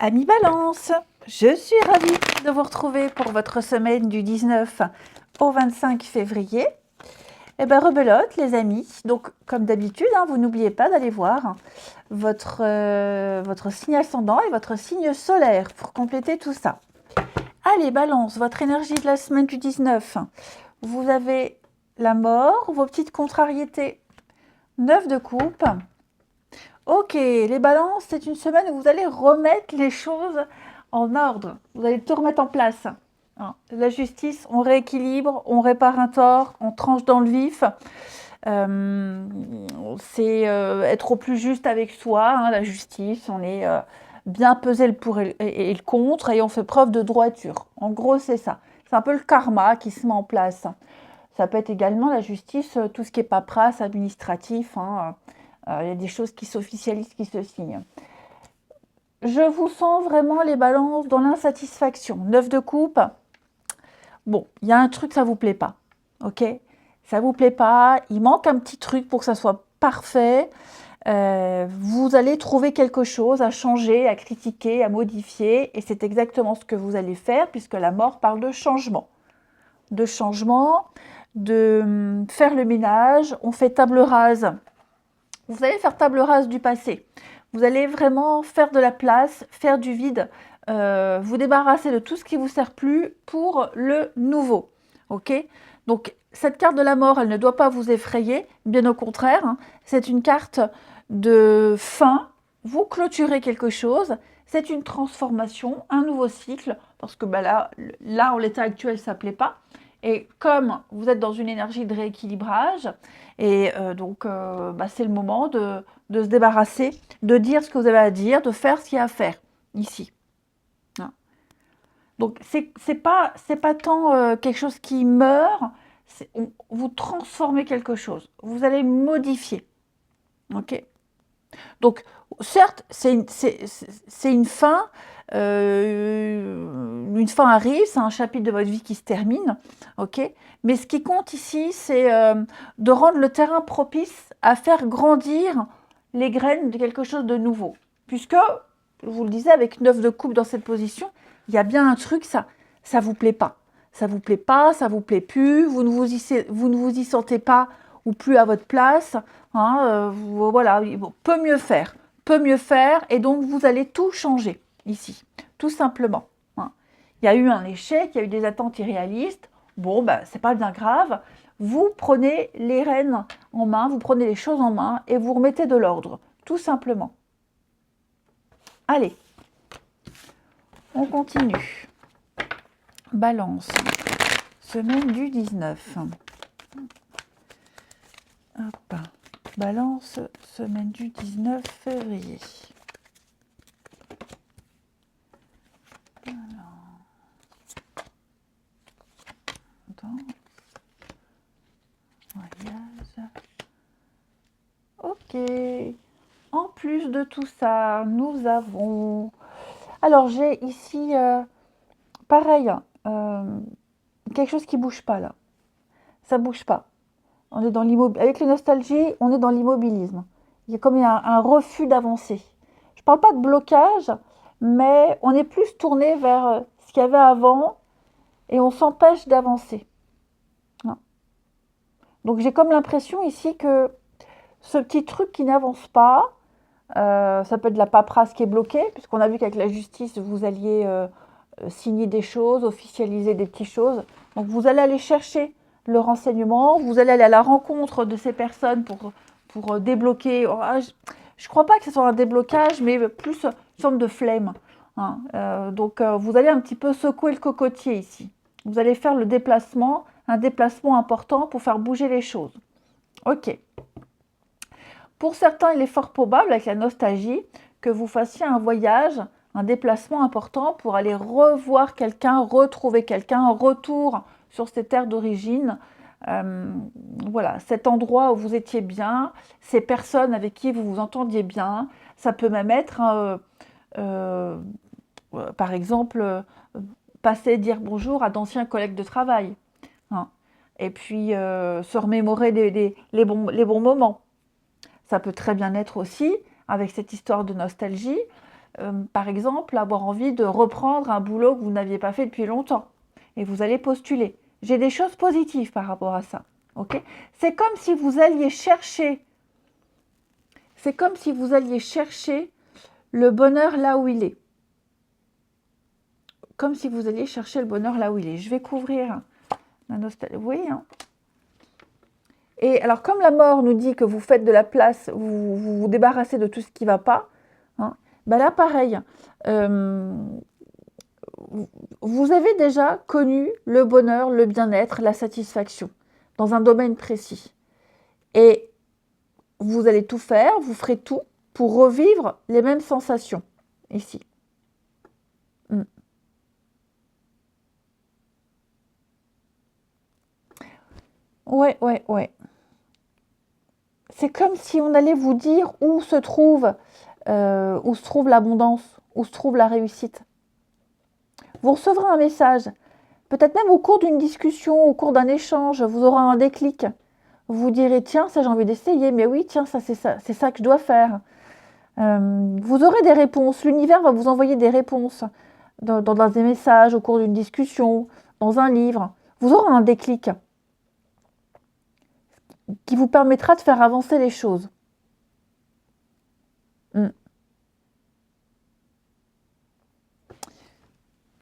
Amis Balance, je suis ravie de vous retrouver pour votre semaine du 19 au 25 février. Eh bien, rebelote les amis, donc comme d'habitude, vous n'oubliez pas d'aller voir votre signe ascendant et votre signe solaire pour compléter tout ça. Allez Balance, votre énergie de la semaine du 19, vous avez la mort, vos petites contrariétés, 9 de coupe. Ok, les balances, c'est une semaine où vous allez remettre les choses en ordre. Vous allez tout remettre en place. La justice, on rééquilibre, on répare un tort, on tranche dans le vif. C'est être au plus juste avec soi, la justice. On est bien pesé le pour et le contre et on fait preuve de droiture. En gros, c'est ça. C'est un peu le karma qui se met en place. Ça peut être également la justice, tout ce qui est paperasse, administratif. Il y a des choses qui s'officialisent, qui se signent. Je vous sens vraiment les balances dans l'insatisfaction. 9 de coupe. Bon, il y a un truc, ça ne vous plaît pas. Ok? Ça ne vous plaît pas. Il manque un petit truc pour que ça soit parfait. Vous allez trouver quelque chose à changer, à critiquer, à modifier. Et c'est exactement ce que vous allez faire puisque la mort parle de changement. De changement, de faire le ménage. On fait table rase. Vous allez faire table rase du passé. Vous allez vraiment faire de la place, faire du vide, vous débarrasser de tout ce qui ne vous sert plus pour le nouveau. Ok? Donc, cette carte de la mort, elle ne doit pas vous effrayer, bien au contraire. C'est une carte de fin. Vous clôturez quelque chose. C'est une transformation, un nouveau cycle, parce que là en l'état actuel, ça ne plaît pas. Et comme vous êtes dans une énergie de rééquilibrage, et c'est le moment de se débarrasser, de dire ce que vous avez à dire, de faire ce qu'il y a à faire ici. Donc, c'est pas tant quelque chose qui meurt, vous transformez quelque chose, vous allez modifier. Ok? Donc, certes, c'est une fin, arrive, c'est un chapitre de votre vie qui se termine, ok? Mais ce qui compte ici, c'est de rendre le terrain propice à faire grandir les graines de quelque chose de nouveau. Puisque, je vous le disais, avec 9 de coupe dans cette position, il y a bien un truc, ça vous plaît pas. Ça vous plaît pas, ça vous plaît plus, vous ne vous y sentez pas ou plus à votre place. Voilà, peut mieux faire, et donc vous allez tout changer ici, tout simplement. Il y a eu un échec, il y a eu des attentes irréalistes. Bon, c'est pas bien grave. Vous prenez les rênes en main, vous prenez les choses en main et vous remettez de l'ordre, tout simplement. Allez, on continue. Balance, semaine du 19. Hop. Balance, semaine du 19 février. Alors. Voyage. Ok. En plus de tout ça, nous avons... Alors, j'ai ici, pareil, quelque chose qui ne bouge pas là. Ça ne bouge pas. On est dans avec les nostalgies, on est dans l'immobilisme. Il y a comme un refus d'avancer. Je ne parle pas de blocage, mais on est plus tourné vers ce qu'il y avait avant et on s'empêche d'avancer. Donc j'ai comme l'impression ici que ce petit truc qui n'avance pas, ça peut être de la paperasse qui est bloquée, puisqu'on a vu qu'avec la justice, vous alliez signer des choses, officialiser des petites choses. Donc vous allez aller chercher le renseignement, vous allez aller à la rencontre de ces personnes pour débloquer. Je ne crois pas que ce soit un déblocage, mais plus une forme de flemme. Donc vous allez un petit peu secouer le cocotier ici. Vous allez faire le déplacement, un déplacement important pour faire bouger les choses. Ok. Pour certains, il est fort probable, avec la nostalgie, que vous fassiez un voyage, un déplacement important pour aller revoir quelqu'un, retrouver quelqu'un, un retour sur ses terres d'origine. Voilà, cet endroit où vous étiez bien, ces personnes avec qui vous vous entendiez bien. Ça peut même être, par exemple, passer dire bonjour à d'anciens collègues de travail. Et puis se remémorer les bons moments. Ça peut très bien être aussi, avec cette histoire de nostalgie, par exemple, avoir envie de reprendre un boulot que vous n'aviez pas fait depuis longtemps et vous allez postuler. J'ai des choses positives par rapport à ça. Ok? C'est comme si vous alliez chercher, c'est comme si vous alliez chercher le bonheur là où il est. Comme si vous alliez chercher le bonheur là où il est. Je vais couvrir la nostalgie. Vous voyez, hein? Et alors, comme la mort nous dit que vous faites de la place, vous vous débarrassez de tout ce qui ne va pas, hein, ben là, pareil. Vous avez déjà connu le bonheur, le bien-être, la satisfaction dans un domaine précis. Et vous allez tout faire, vous ferez tout pour revivre les mêmes sensations ici. Mm. Ouais, ouais, ouais. C'est comme si on allait vous dire où se trouve l'abondance, où se trouve la réussite. Vous recevrez un message, peut-être même au cours d'une discussion, au cours d'un échange, vous aurez un déclic. Vous direz, tiens, ça j'ai envie d'essayer, mais oui, tiens, ça c'est ça que je dois faire. Vous aurez des réponses, l'univers va vous envoyer des réponses dans des messages, au cours d'une discussion, dans un livre. Vous aurez un déclic qui vous permettra de faire avancer les choses.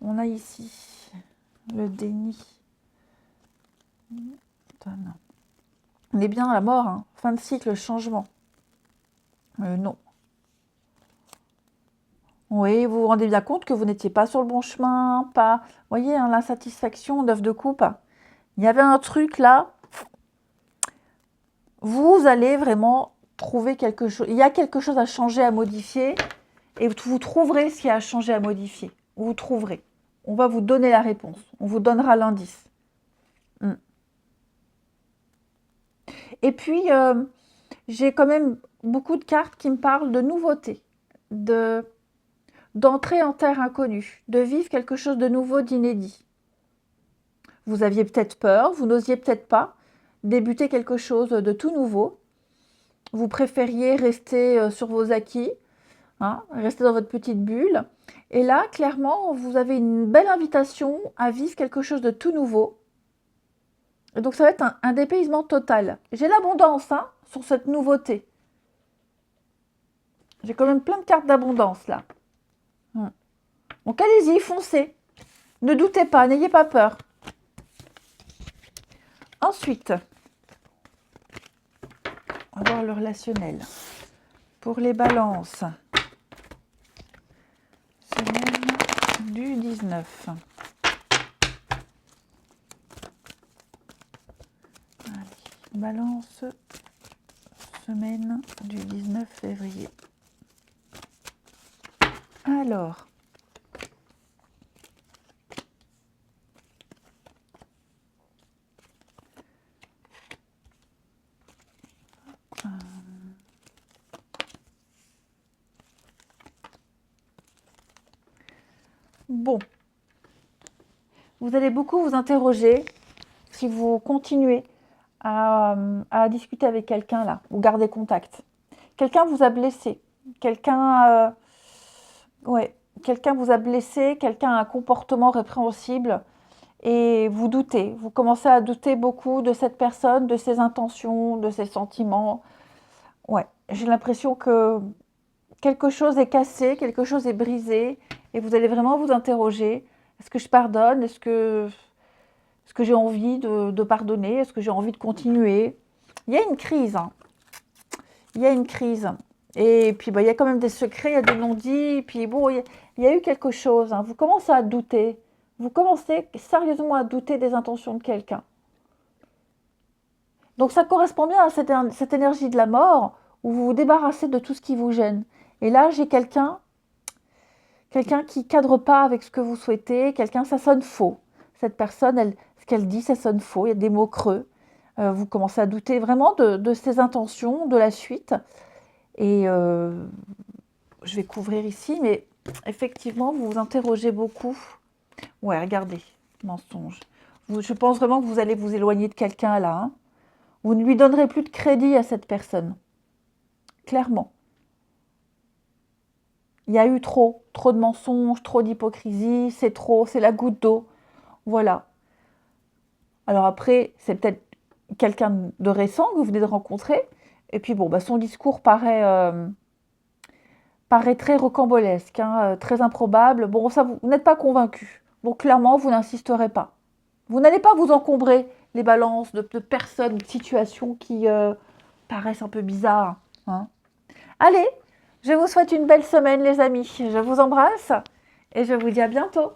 On a ici le déni. Non. On est bien à la mort, hein. Fin de cycle, changement. Non. Oui, vous vous rendez bien compte que vous n'étiez pas sur le bon chemin, pas... Vous voyez, hein, l'insatisfaction, 9 de coupe. Il y avait un truc là. Vous allez vraiment trouver quelque chose. Il y a quelque chose à changer, à modifier. Et vous trouverez ce qu'il y a à changer, à modifier. Vous trouverez. On va vous donner la réponse. On vous donnera l'indice. Et puis, j'ai quand même beaucoup de cartes qui me parlent de nouveautés, d'entrer en terre inconnue, de vivre quelque chose de nouveau, d'inédit. Vous aviez peut-être peur, vous n'osiez peut-être pas débuter quelque chose de tout nouveau. Vous préfériez rester sur vos acquis, hein, rester dans votre petite bulle. Et là, clairement, vous avez une belle invitation à vivre quelque chose de tout nouveau. Et donc, ça va être un dépaysement total. J'ai l'abondance, hein, sur cette nouveauté. J'ai quand même plein de cartes d'abondance, là. Donc, allez-y, foncez. Ne doutez pas, n'ayez pas peur. Ensuite, on va voir le relationnel. Pour les balances, semaine du 19. Allez, balance, semaine du 19 février. Alors, bon, vous allez beaucoup vous interroger si vous continuez à discuter avec quelqu'un là, ou garder contact. Quelqu'un vous a blessé, quelqu'un vous a blessé, quelqu'un a un comportement répréhensible et vous doutez, vous commencez à douter beaucoup de cette personne, de ses intentions, de ses sentiments. Ouais, j'ai l'impression que quelque chose est cassé, quelque chose est brisé et vous allez vraiment vous interroger. Est-ce que je pardonne? Est-ce que j'ai envie de pardonner? Est-ce que j'ai envie de continuer? Il y a une crise, hein. Il y a une crise. Et puis, il y a quand même des secrets, il y a des non-dits. Et puis, bon, il y a eu quelque chose, hein. Vous commencez à douter. Vous commencez sérieusement à douter des intentions de quelqu'un. Donc, ça correspond bien à cette énergie de la mort où vous vous débarrassez de tout ce qui vous gêne. Et là, j'ai quelqu'un qui ne cadre pas avec ce que vous souhaitez. Quelqu'un, ça sonne faux. Cette personne, ce qu'elle dit, ça sonne faux. Il y a des mots creux. Vous commencez à douter vraiment de ses intentions, de la suite. Et je vais couvrir ici, mais effectivement, vous vous interrogez beaucoup. Ouais, regardez, mensonge. Je pense vraiment que vous allez vous éloigner de quelqu'un là, hein. Vous ne lui donnerez plus de crédit à cette personne. Clairement. Il y a eu trop de mensonges, trop d'hypocrisie, c'est trop, c'est la goutte d'eau. Voilà. Alors après, c'est peut-être quelqu'un de récent que vous venez de rencontrer. Et puis bon, bah, son discours paraît très rocambolesque, hein, très improbable. Bon, ça, vous n'êtes pas convaincu. Donc clairement, vous n'insisterez pas. Vous n'allez pas vous encombrer les balances de personnes, de situations qui paraissent un peu bizarres, hein. Allez, je vous souhaite une belle semaine, les amis. Je vous embrasse et je vous dis à bientôt.